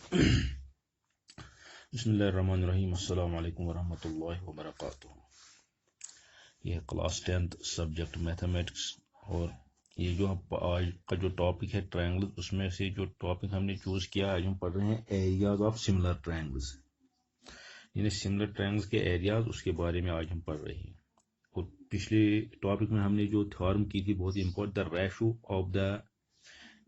बिस्मिल्लाहिर्रहमानिर्रहीम अस्सलाम वालेकुम वरहमतुल्लाहि वबरकातुहू। यह क्लास 10th सब्जेक्ट मैथमेटिक्स और ये जो आज का जो टॉपिक है ट्रायंगल, उसमें से जो टॉपिक हमने चूज किया, आज हम पढ़ रहे हैं एरियाज ऑफ सिमिलर ट्रायंगल्स। यानी सिमिलर ट्रायंगल्स के एरियाज, उसके बारे में आज हम पढ़ रहे हैं। और पिछले टॉपिक में हमने जो थ्योरम की थी बहुत important, the ratio of the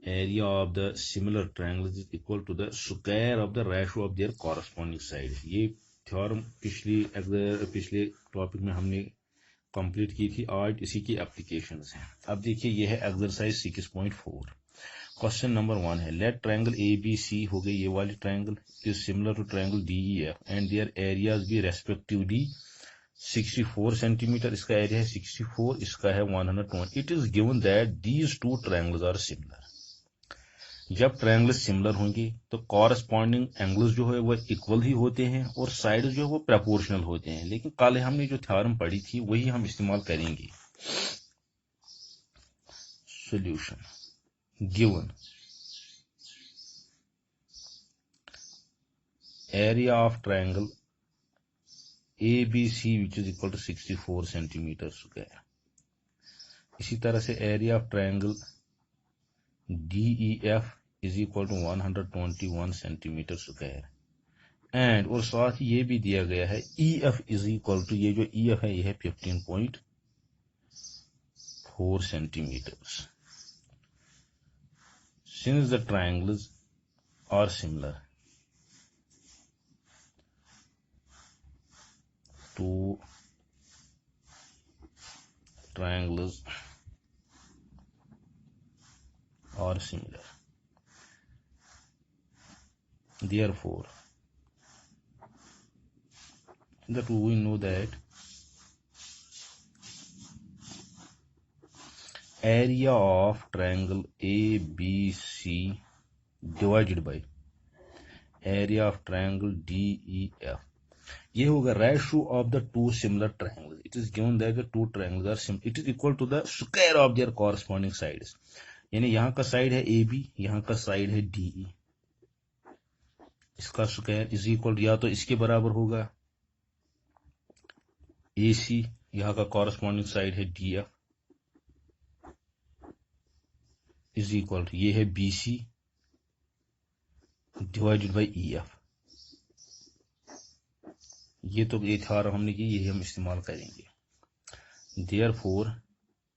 area of the similar triangles is equal to the square of the ratio of their corresponding sides। ये थ्योरम पिछले टॉपिक में हमने कंप्लीट की थी। आज इसी की एप्लीकेशंस हैं। अब देखिए, ये है एक्सरसाइज 6.4। क्वेश्चन नंबर 1 है, let triangle A B C हो गई, ये वाली triangle is similar to triangle D E F and their areas भी रेस्पेक्टिवली 64 सेंटीमीटर, इसका एरिया है 64, इसका है 120। It is given that these two triangles are similar. जब ट्रायंगल सिमिलर होंगे तो कॉरस्पॉन्डिंग एंगल्स जो है वो इक्वल ही होते हैं और साइड जो है वो प्रोपोर्शनल होते हैं। लेकिन कल हमने जो थ्योरम पढ़ी थी वही हम इस्तेमाल करेंगे। Solution given area of triangle A B C which is equal to 64 centimetre square. इसी तरह से area of triangle D E F is equal to 121 centimetre square. And और साथ ही ये भी दिया गया है E F is equal to, ये जो ई एफ है ये है 15.4 centimetres. Since the triangles are similar, two triangles are similar, therefore that we know that area of triangle ABC divided by area of triangle DEF, ये होगा ratio of the two similar triangles. It is given that the two triangles are similar, it is equal to the square of their corresponding sides. यानी यहाँ का side है A B, यहाँ का side है DE, इसका स्क्वायर इज इक्वल या तो इसके बराबर होगा ए सी, यहाँ का कॉरस्पॉन्डिंग साइड है D F, is equal to ये है B C divided by E F. ये तो ये थ्योरम हमने की, यही हम इस्तेमाल करेंगे। Therefore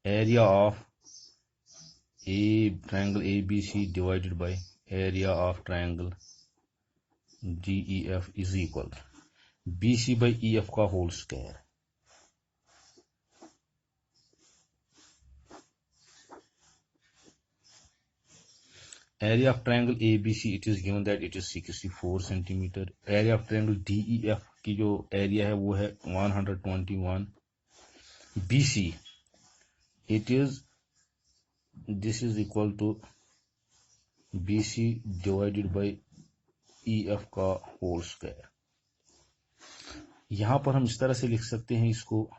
area of triangle A B C divided by area of triangle D E F is equal B C by E F का whole square. Area of triangle A B C, it is given that it is 64 centimetre. Area of triangle D E F की जो area है वो है 121। B C it is, this is equal to B C divided by E F का whole square. यहां पर हम इस तरह से लिख सकते हैं इसको,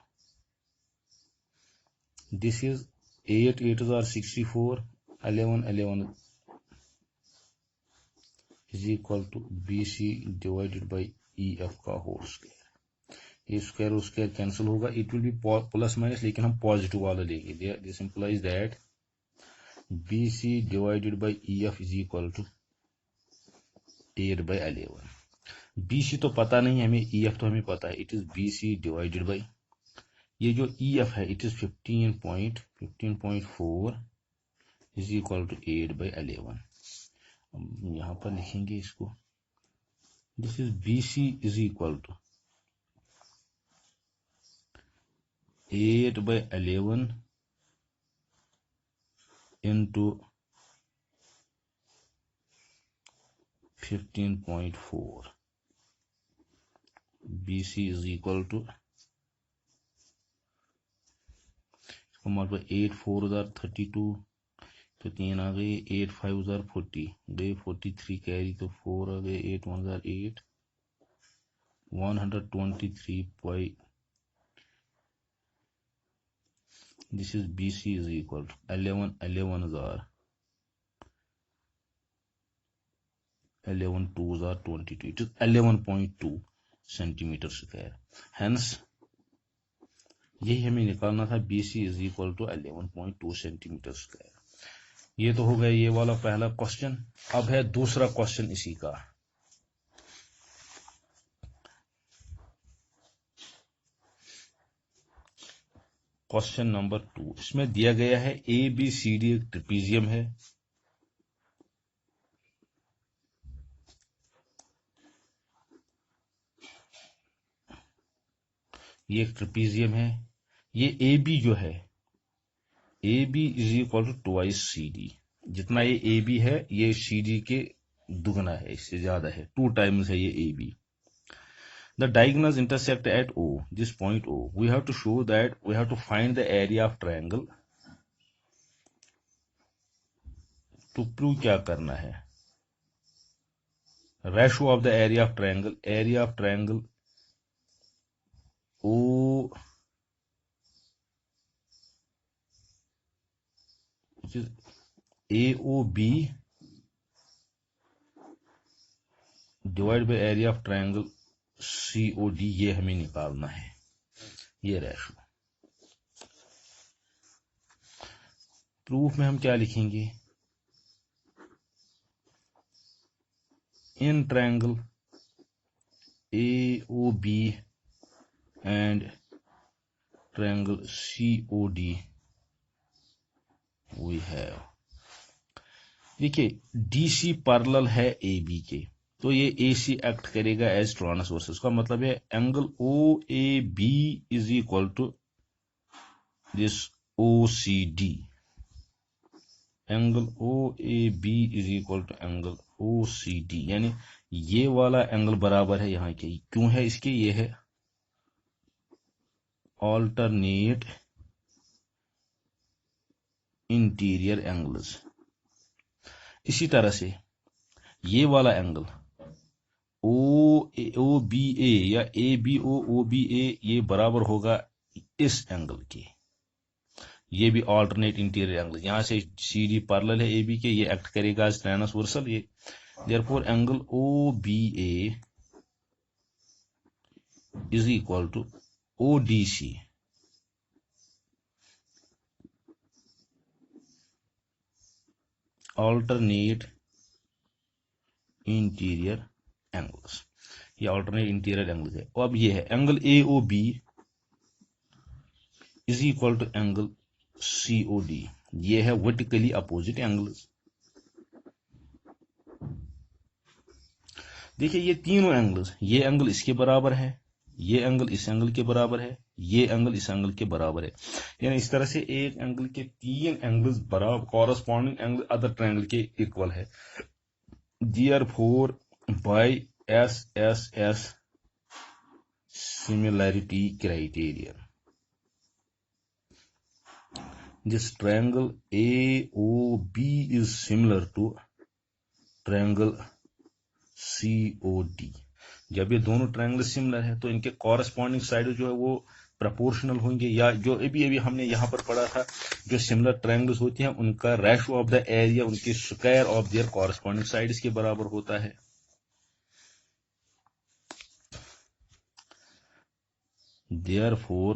this is 8 8 are 64, 11 11 is equal to B C divided by E F का होल स्क्वायर। ये स्क्वायर और स्क्वायर कैंसिल होगा, it will be plus minus, लेकिन हम पॉजिटिव वाला लेंगे। This implies that B C divided by E F is equal to 8 by 11। B C तो पता नहीं हमें, ई एफ तो हमें पता है, it is B C divided by, ये जो ई एफ है it is 15.4 is equal to 8 by 11। यहां पर लिखेंगे इसको, this is B C is equal to 8 by 11 into 15.4। B C is equal to, हमारे पास 8 4 32, तो 3 आ गए, 8 5 40 गए, 43 कैरी, तो 4 आ गए, 8 1 8, 123 by, this is B C is equal to 11 11 हजार 11 2s are 22. It is 11.2 centimeter square. Hence यही हमें निकालना था, BC is equal to 11.2 centimetre square. ये तो हो गया ये वाला पहला क्वेश्चन। अब है दूसरा क्वेश्चन इसी का। क्वेश्चन नंबर 2, इसमें दिया गया है ABCD एक ट्रिपीजियम है। ये एक ट्रिपीजियम है। ये AB जो है, AB is equal to twice CD। जितना ये AB है ये CD के दुगना है, इससे ज्यादा है, 2 टाइम्स है ये AB। The diagonals intersect at O, this point O. We have to show that we have to find the area of triangle. To prove क्या करना है? Ratio of the area of triangle. Area of triangle O, which is AOB divided by area of triangle COD, ये हमें निकालना है, ये ratio. Proof में हम क्या लिखेंगे? In triangle AOB and triangle COD we have, देखिए DC पैरेलल है AB के, तो ये AC एक्ट करेगा एज ट्रांसवर्स। उसका मतलब है angle OAB is equal to this OCD। Angle OAB is equal to angle OCD, यानी ये वाला एंगल बराबर है यहाँ के। क्यों है इसके? ये है ऑल्टरनेट इंटीरियर एंगल्स। इसी तरह से ये वाला एंगल OBA या ABOBA ये बराबर होगा इस एंगल के। ये भी ऑल्टरनेट इंटीरियर एंगल, यहां से CD पैरेलल है AB के, ये एक्ट करेगा एज ट्रांसवर्सल। ये therefore angle OBA is equal to ODC। Alternate interior angles, ये ऑल्टरनेट इंटीरियर एंगल है। अब ये है angle AOB is equal to angle COD, ये है वर्टिकली अपोजिट एंगल्स। देखिए ये तीनों एंगल्स, ये एंगल इसके बराबर है, ये एंगल इस एंगल के बराबर है, ये एंगल इस एंगल के बराबर है। यानी इस तरह से एक एंगल के तीन एंगल्स बराबर कॉरस्पॉन्डिंग एंगल अदर ट्रायंगल के इक्वल है। Therefore by SSS similarity criterion, this triangle AOB is similar to triangle COD। जब ये दोनों ट्रायंगल सिमिलर है तो इनके कॉरस्पॉन्डिंग साइड जो है वो प्रोपोर्शनल होंगे, या जो अभी हमने यहां पर पढ़ा था, जो सिमिलर ट्रायंगल्स होते हैं उनका रेशियो ऑफ द एरिया उनके square of their corresponding sides के बराबर होता है। Therefore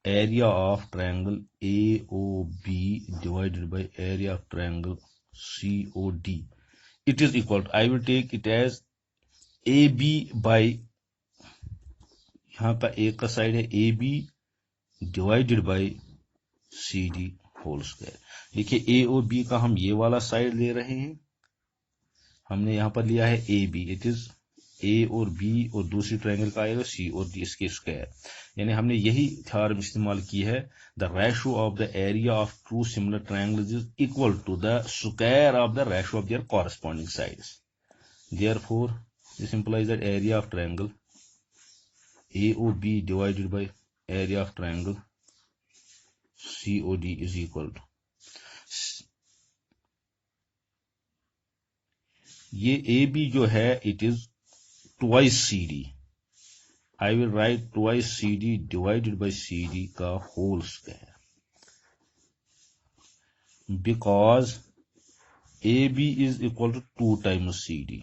area of triangle AOB divided by area of triangle COD, it is equal to, I will take it as AB by, यहाँ का एक का side है AB divided by CD whole square. देखिए A और B का हम ये वाला साइड ले रहे हैं, हमने यहाँ पर लिया है AB, इट इज A और B, और दूसरी ट्रायंगल का आएगा C और D इसके स्क्वायर। यानी हमने यही थ्योरम इस्तेमाल की है, the ratio of the area of two similar triangles is equal to the square of the ratio of their corresponding sides. Therefore this implies that area of triangle AOB divided by area of triangle COD is equal to, ये AB जो है it is twice CD। I will write twice CD divided by CD का whole square, because AB is equal to 2 times CD।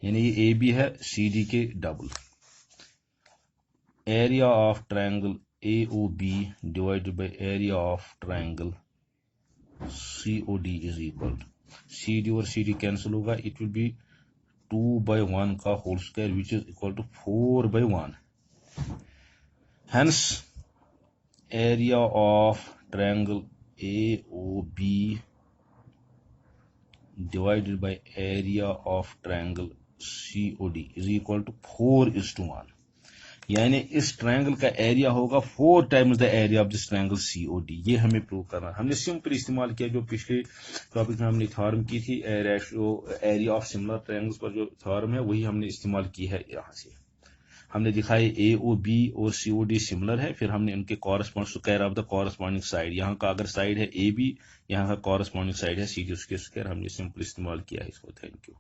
यानी ये A B है C D के double. Area of triangle A O B divided by area of triangle C O D is equal C D और C D cancel होगा, it will be 2/1 का whole square which is equal to 4/1। Hence area of triangle A O B divided by area of triangle COD is equal to 4:1। यानी इस triangle का area होगा 4 times the area of this triangle COD। ये हमें prove करना है। हमने simple इस्तेमाल किया जो पिछले टॉपिक में हमने थ्योरम की थी, ratio area of similar triangles पर जो थ्योरम है वही हमने इस्तेमाल की है। यहाँ से हमने दिखाया AOB और COD सिमिलर है, फिर हमने उनके correspond square of the corresponding side, यहाँ का अगर साइड है AB, यहाँ का कॉरेस्पॉन्डिंग साइड है CD, उसके स्क्वायर हमने सिंपल इस्तेमाल किया है इसको। Thank you.